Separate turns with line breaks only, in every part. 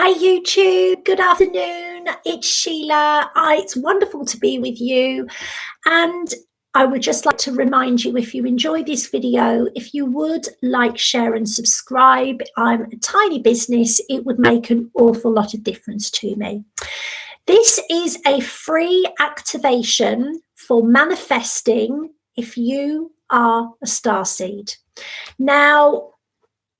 Hi YouTube, good afternoon. It's Sheelagh. It's wonderful to be with you. And I would just like to remind you, if you enjoy this video, if you would like, share and subscribe. I'm a tiny business. It would make an awful lot of difference to me. This is a free activation for manifesting if you are a starseed. Now,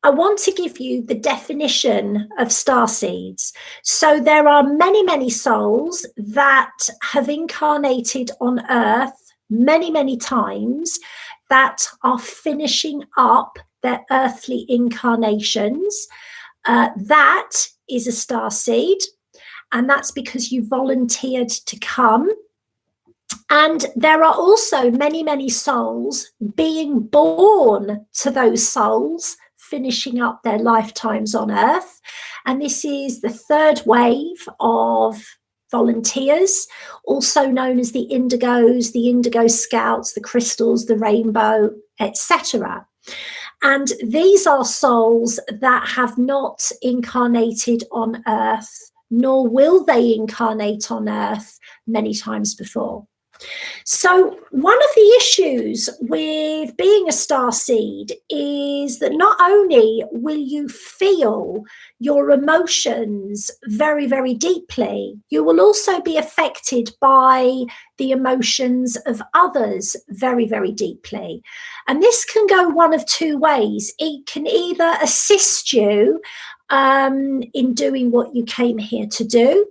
I want to give you the definition of starseeds. So there are many, many souls that have incarnated on Earth many, many times that are finishing up their earthly incarnations. That is a starseed, and that's because you volunteered to come. And there are also many, many souls being born to those souls finishing up their lifetimes on Earth. And this is the third wave of volunteers, also known as the Indigos, the Indigo Scouts, the Crystals, the Rainbow, etc. And these are souls that have not incarnated on Earth, nor will they incarnate on Earth many times before. So one of the issues with being a starseed is that not only will you feel your emotions very, very deeply, you will also be affected by the emotions of others very, very deeply. And this can go one of two ways. It can either assist you in doing what you came here to do,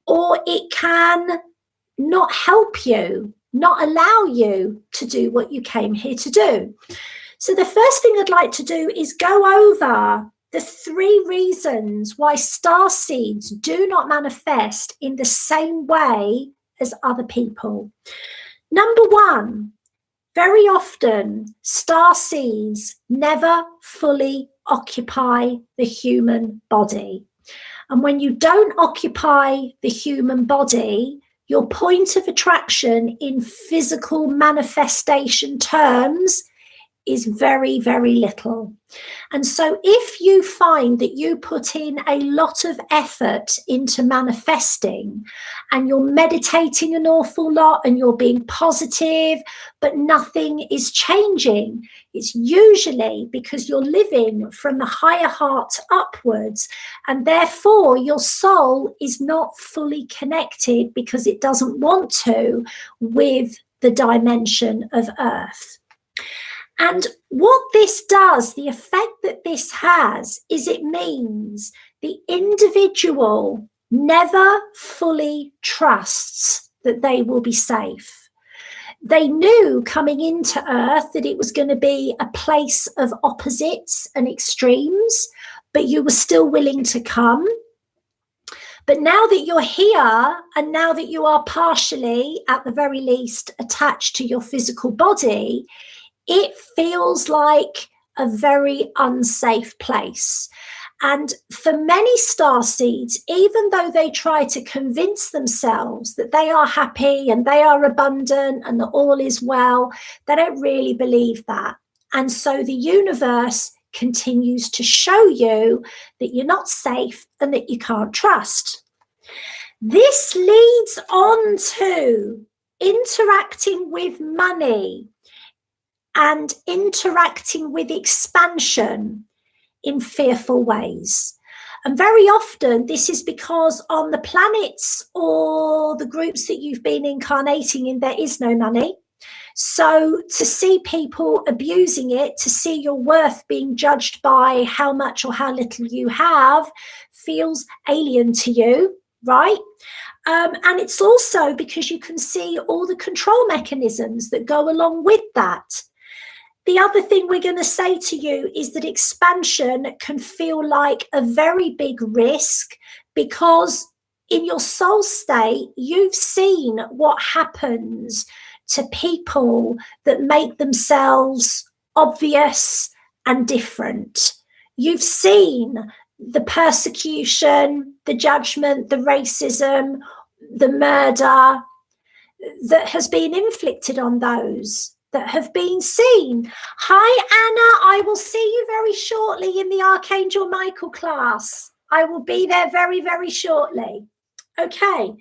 or it can not help you, not allow you to do what you came here to do. So the first thing I'd like to do is go over the 3 reasons why starseeds do not manifest in the same way as other people. Number 1, very often starseeds never fully occupy the human body. And when you don't occupy the human body, your point of attraction in physical manifestation terms is very, very little. And so if you find that you put in a lot of effort into manifesting and you're meditating an awful lot and you're being positive, but nothing is changing, it's usually because you're living from the higher heart upwards, and therefore your soul is not fully connected because it doesn't want to with the dimension of Earth. And what this does, the effect that this has, is it means the individual never fully trusts that they will be safe. They knew coming into Earth that it was going to be a place of opposites and extremes, but you were still willing to come. But now that you're here, and now that you are partially, at the very least, attached to your physical body, it feels like a very unsafe place. And for many starseeds, even though they try to convince themselves that they are happy and they are abundant and that all is well, they don't really believe that. And so the universe continues to show you that you're not safe and that you can't trust. This leads on to interacting with money and interacting with expansion in fearful ways. And very often this is because on the planets or the groups that you've been incarnating in, there is no money. So to see people abusing it, to see your worth being judged by how much or how little you have, feels alien to you, right? And it's also because you can see all the control mechanisms that go along with that. The other thing we're going to say to you is that expansion can feel like a very big risk, because in your soul state, you've seen what happens to people that make themselves obvious and different. You've seen the persecution, the judgment, the racism, the murder that has been inflicted on those that have been seen. Hi, Anna. I will see you very shortly in the Archangel Michael class. I will be there very, very shortly. Okay.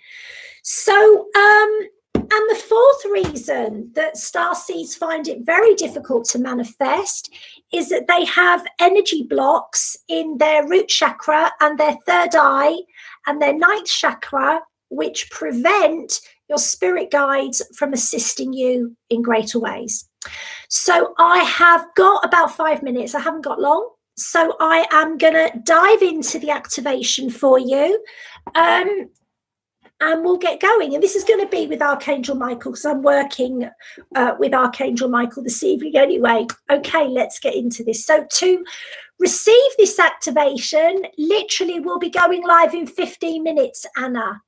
So, and the fourth reason that starseeds find it very difficult to manifest is that they have energy blocks in their root chakra and their third eye and their ninth chakra, which prevent your spirit guides from assisting you in greater ways. So I have got about 5 minutes. I haven't got long. So I am going to dive into the activation for you. And we'll get going. And this is going to be with Archangel Michael, because I'm working with Archangel Michael this evening anyway. Okay, let's get into this. So to receive this activation, literally we'll be going live in 15 minutes, Anna.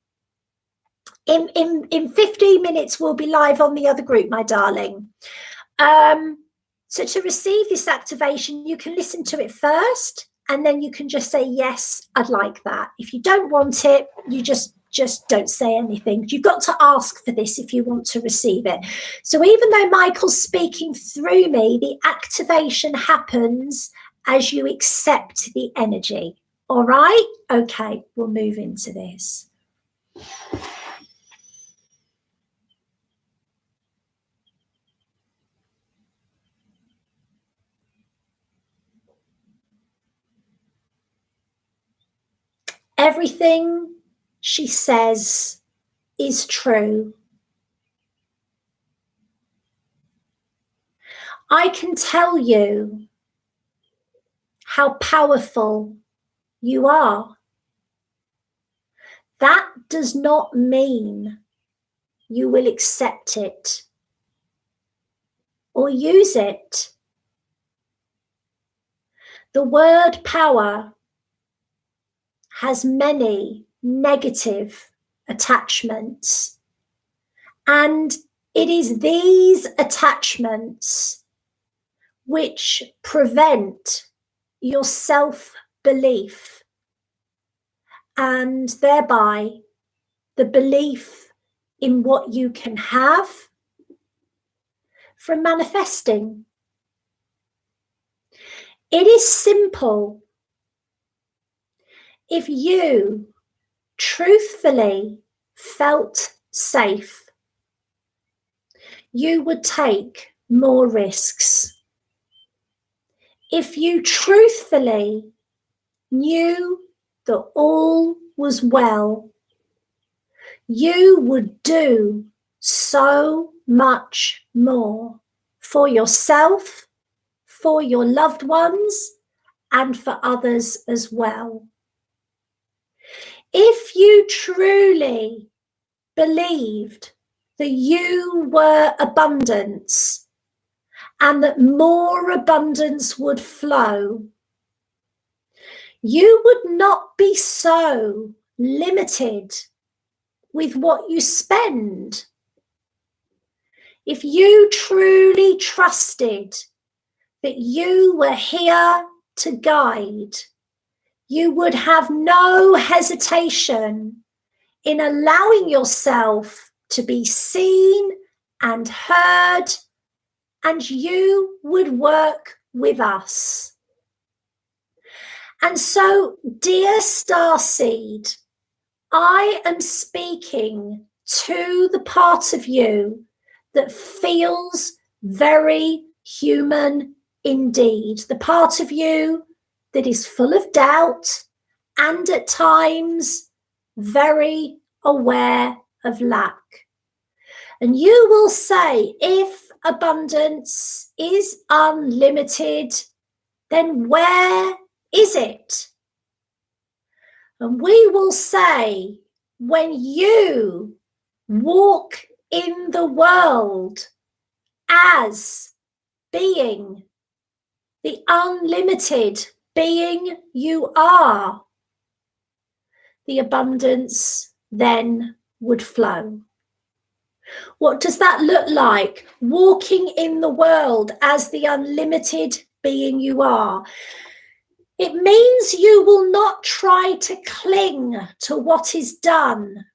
In 15 minutes, we'll be live on the other group, my darling. So to receive this activation, you can listen to it first, and then you can just say, yes, I'd like that. If you don't want it, you just don't say anything. You've got to ask for this if you want to receive it. So even though Michael's speaking through me, the activation happens as you accept the energy. All right? Okay, we'll move into this. Everything she says is true. I can tell you how powerful you are. That does not mean you will accept it or use it. The word power has many negative attachments, and it is these attachments which prevent your self-belief and thereby the belief in what you can have from manifesting. It is simple. If you truthfully felt safe, you would take more risks. If you truthfully knew that all was well, you would do so much more for yourself, for your loved ones, and for others as well. If you truly believed that you were abundance and that more abundance would flow, you would not be so limited with what you spend. If you truly trusted that you were here to guide, you would have no hesitation in allowing yourself to be seen and heard, and you would work with us. And so, dear Starseed, I am speaking to the part of you that feels very human indeed, the part of you that is full of doubt and at times very aware of lack. And you will say, if abundance is unlimited, then where is it? And we will say, when you walk in the world as being the unlimited being you are, the abundance then would flow. What does that look like? Walking in the world as the unlimited being you are. It means you will not try to cling to what is done.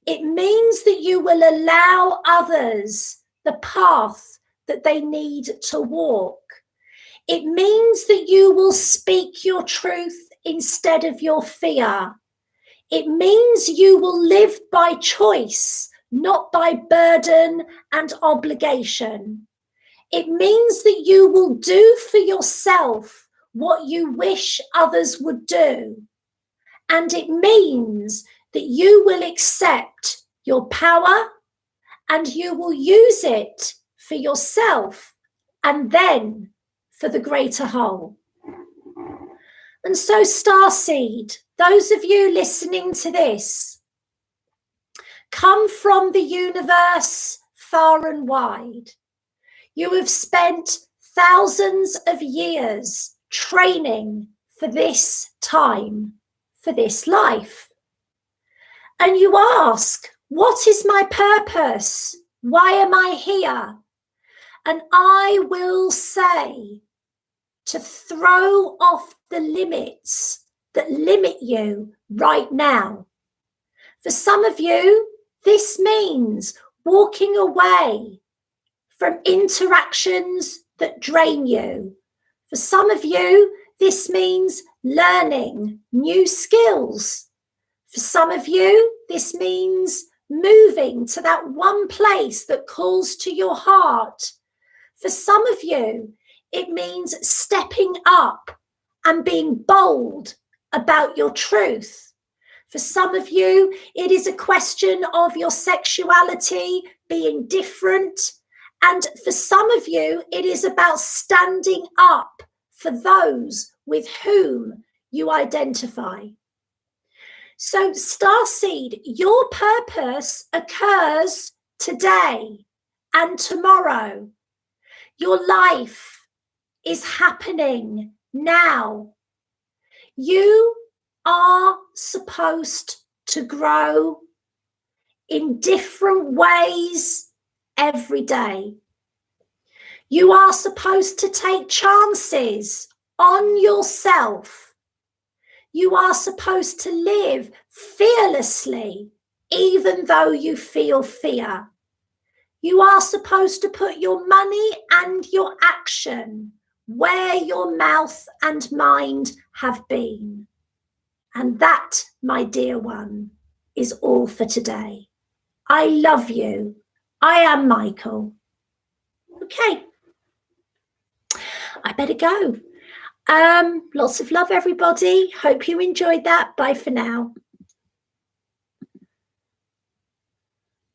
It means that you will allow others the path that they need to walk. It means that you will speak your truth instead of your fear. It means you will live by choice, not by burden and obligation. It means that you will do for yourself what you wish others would do. And it means that you will accept your power and you will use it for yourself and then for the greater whole. And so, Starseed, those of you listening to this, come from the universe far and wide. You have spent thousands of years training for this time, for this life. And you ask, what is my purpose? Why am I here? And I will say, to throw off the limits that limit you right now. For some of you, this means walking away from interactions that drain you. For some of you, this means learning new skills. For some of you, this means moving to that one place that calls to your heart. For some of you, it means stepping up and being bold about your truth. For some of you, it is a question of your sexuality being different. And for some of you, it is about standing up for those with whom you identify. So, Starseed, your purpose occurs today and tomorrow. Your life is happening now. You are supposed to grow in different ways every day. You are supposed to take chances on yourself. You are supposed to live fearlessly, even though you feel fear. You are supposed to put your money and your action where your mouth and mind have been. And that, my dear one, is all for today. I love you. I am Michael. Okay, I better go. Lots of love, everybody. Hope you enjoyed that. Bye for now.